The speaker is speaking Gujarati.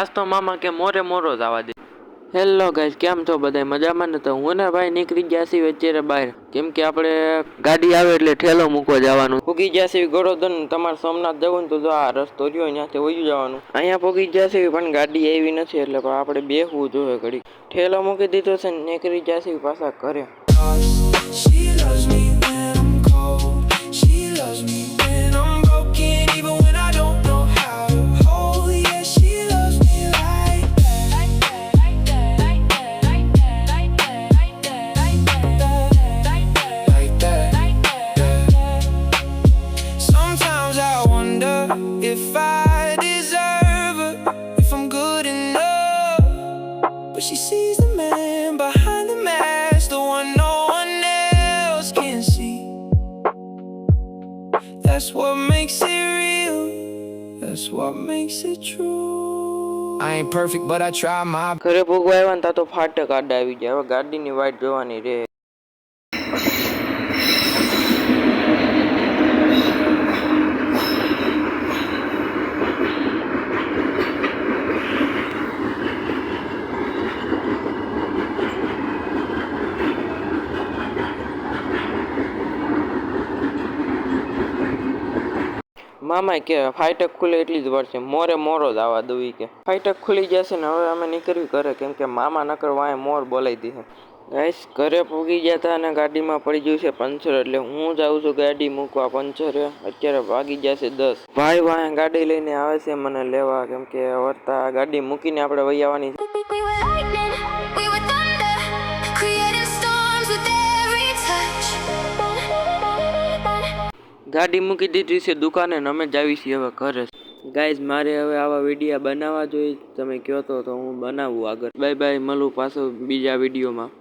આજ તો મામા કે મોરે મોરો જ આવવા દે। હેલો ગાઈસ, કેમ છો બધા મજામાં ને? તો હું ને ભાઈ નીકળી ગયા છીએ અત્યારે બહાર, કેમ કે આપણે ગાડી આવે એટલે ઠેલો મૂકવા જવાનું। પૂગી ગયા છીએ ગોરોધન, તમારે સોમનાથ જવું ને તો જો આ રસ્તો રહ્યો ત્યાંથી વયું જવાનું। અહીંયા પૂગી ગયા છીએ પણ ગાડી આવી નથી એટલે આપણે બેસવું જોઈએ ઘડી। ઠેલો મૂકી દીધો છે ને નીકળી ગયા છીએ પાછા ઘરે। She loves me when I'm cold. She loves me when I'm broken, even when I don't know how to hold. Yeah, she loves me like that. Like that, like that, like that, like that, like that, like that, like that, like that. Sometimes I wonder if I deserve her, if I'm good enough. But she sees the man behind the mask, the one no one else can see. That's what makes it real. That's what makes it true. I ain't perfect, but I try my best. ઘરે ભોગવા આવ્યા ને તા તો ફાટક આડા આવી ગયા। હવે ગાડીની વાટ જોવાની રે। મામા કે ફાટક ખુલે એટલી જ વાર છે, મોરે મોરો જ આવવા દઉં કે ફાટક ખુલી જશે ને હવે અમે નીકળવી ઘરે, કેમ કે મામા નકર વાંહે મોર બોલાવી દીધે। ગાઈસ ઘરે પૂગી ગયા હતા અને ગાડીમાં પડી ગયું છે પંચર, એટલે હું જાઉં છું ગાડી મૂકવા પંચરે। અત્યારે વાગી ગયા છે 10। ભાઈ વાંહે ગાડી લઈને આવે છે મને લેવા, કેમ કે વર્તા ગાડી મૂકીને આપણે વહી આવવાની છે। We were lightning, we were thunder, creating storms with every touch. ગાડી મૂકી દીધી છે દુકાને ને અમે જ આવી છીએ હવે ઘરે। ગાઈઝ મારે હવે આવા વિડીયો બનાવવા જોઈએ, તમે કહો તો હું બનાવું આગળ। બાય બાય, મળું પાછો બીજા વિડીયોમાં।